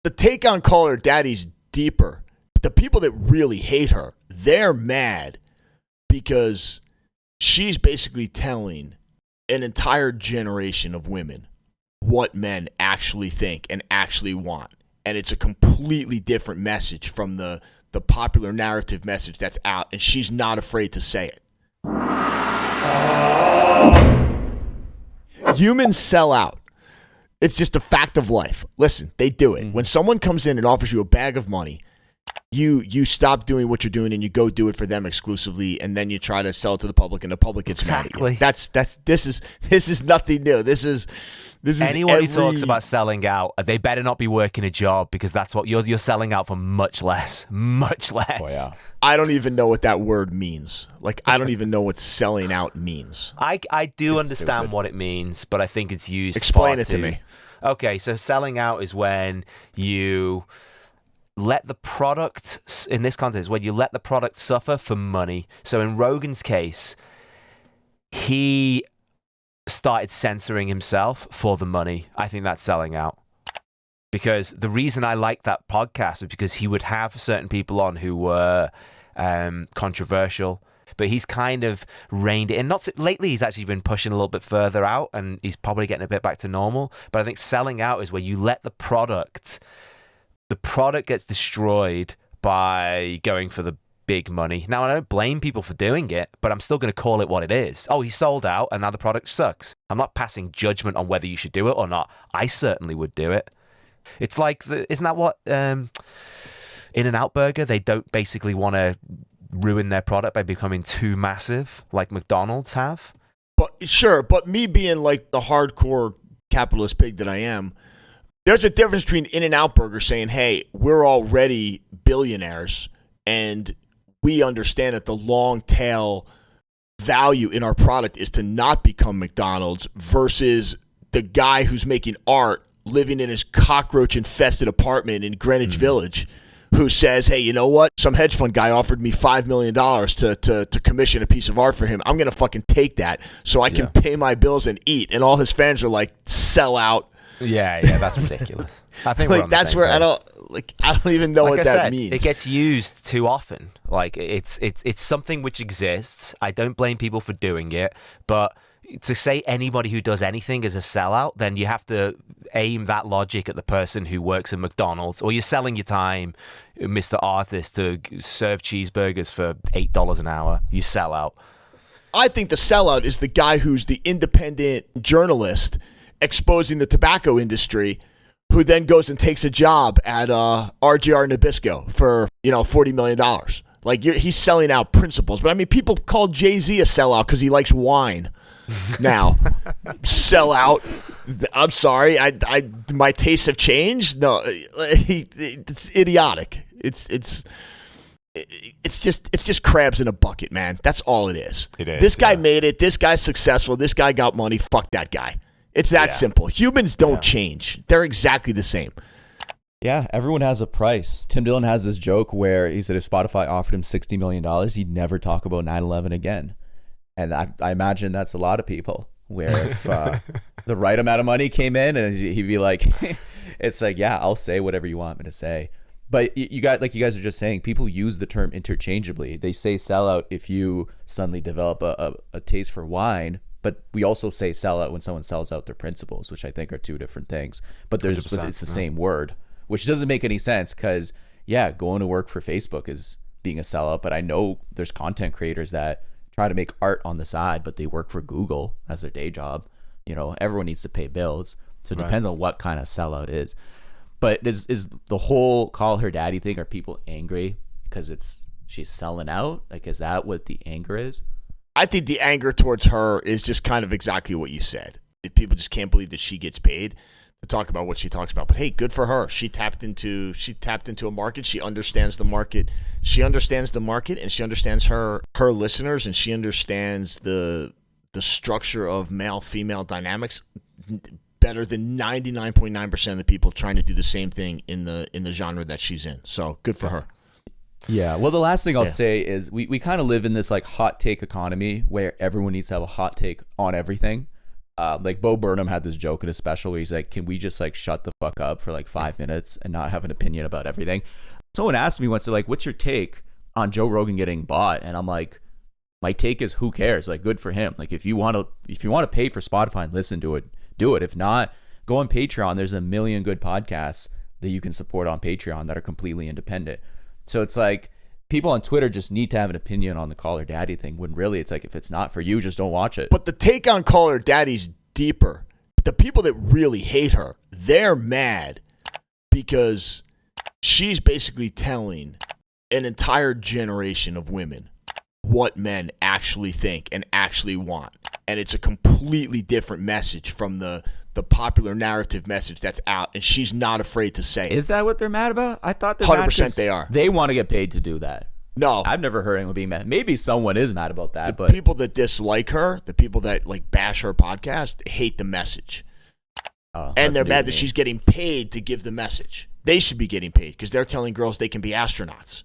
the take on Call Her Daddy's deeper. The people that really hate her, they're mad because she's basically telling an entire generation of women what men actually think and actually want. And it's a completely different message from the popular narrative message that's out, and she's not afraid to say it. Humans sell out. It's just a fact of life. Listen, they do it. When someone comes in and offers you a bag of money, you stop doing what you're doing and you go do it for them exclusively, and then you try to sell it to the public, and the public gets mad at you. This is nothing new. This is anyone who talks about selling out, they better not be working a job, because that's what you're selling out for much less. Oh yeah. I don't even know what that word means. Like, I don't even know what selling out means. I do understand what it means, but I think it's used. Explain it to me. Okay, so selling out is when you let the product, in this context, when you let the product suffer for money. So in Rogan's case, he started censoring himself for the money. I think that's selling out. Because the reason I liked that podcast was because he would have certain people on who were controversial, but he's kind of reined it in. Lately, he's actually been pushing a little bit further out, and he's probably getting a bit back to normal. But I think selling out is where you let the product gets destroyed by going for the big money. Now, I don't blame people for doing it, but I'm still going to call it what it is. Oh, he sold out, and now the product sucks. I'm not passing judgment on whether you should do it or not. I certainly would do it. It's like, isn't that what In-N-Out Burger, they don't basically want to ruin their product by becoming too massive like McDonald's have? But me being like the hardcore capitalist pig that I am, there's a difference between In-N-Out Burger saying, hey, we're already billionaires and we understand that the long tail value in our product is to not become McDonald's, versus the guy who's making art living in his cockroach-infested apartment in Greenwich Village, who says, hey, you know what? Some hedge fund guy offered me $5 million to commission a piece of art for him. I'm going to fucking take that so I can pay my bills and eat. And all his fans are like, sell out. Yeah, that's ridiculous. I think like that's where page. I don't even know what that means. It gets used too often. Like it's something which exists. I don't blame people for doing it, but to say anybody who does anything is a sellout, then you have to aim that logic at the person who works at McDonald's, or you're selling your time, Mr. Artist, to serve cheeseburgers for $8 an hour. You sell out. I think the sellout is the guy who's the independent journalist exposing the tobacco industry, who then goes and takes a job at RGR Nabisco for $40 million. Like, he's selling out principles. But I mean, people call Jay-Z a sellout because he likes wine. Now, sell out. I'm sorry, my tastes have changed. No, it's idiotic. It's just crabs in a bucket, man. That's all it is. It is. This guy made it. This guy's successful. This guy got money. Fuck that guy. It's that simple. Humans don't change. They're exactly the same. Yeah, everyone has a price. Tim Dillon has this joke where he said if Spotify offered him $60 million, he'd never talk about 9/11 again. And I imagine that's a lot of people, where if the right amount of money came in, and he'd be like, it's like, yeah, I'll say whatever you want me to say. But you guys are just saying, people use the term interchangeably. They say sellout if you suddenly develop a taste for wine, but we also say sellout when someone sells out their principles, which I think are two different things. But it's the same word, which doesn't make any sense, because, yeah, going to work for Facebook is being a sellout, but I know there's content creators that try to make art on the side, but they work for Google as their day job. Everyone needs to pay bills. So it depends on what kind of sellout is. But is the whole Call Her Daddy thing, are people angry because she's selling out? Like, is that what the anger is? I think the anger towards her is just kind of exactly what you said. People just can't believe that she gets paid to talk about what she talks about. But hey, good for her. She tapped into a market. She understands the market. She understands the market, and she understands her listeners, and she understands the structure of male-female dynamics better than 99.9% of the people trying to do the same thing in the genre that she's in. So good for her. Yeah. Well, the last thing I'll say is we kind of live in this like hot take economy where everyone needs to have a hot take on everything. Like Bo Burnham had this joke in a special where he's like, can we just like shut the fuck up for like 5 minutes and not have an opinion about everything? Someone asked me once, they're like, what's your take on Joe Rogan getting bought? And I'm like, my take is, who cares? Like, good for him. Like, if you want to pay for Spotify and listen to it, do it. If not, go on Patreon. There's a million good podcasts that you can support on Patreon that are completely independent. So it's like, people on Twitter just need to have an opinion on the Call Her Daddy thing, when really it's like, if it's not for you, just don't watch it. But the take on Call Her Daddy's deeper. The people that really hate her, they're mad because she's basically telling an entire generation of women what men actually think and actually want. And it's a completely different message from the popular narrative message that's out, and she's not afraid to say it. Is that what they're mad about? I thought they're 100% they are. They want to get paid to do that. No. I've never heard anyone being mad. Maybe someone is mad about that, The but people that dislike her, the people that like bash her podcast, hate the message. And they're mad that she's getting paid to give the message. They should be getting paid because they're telling girls they can be astronauts.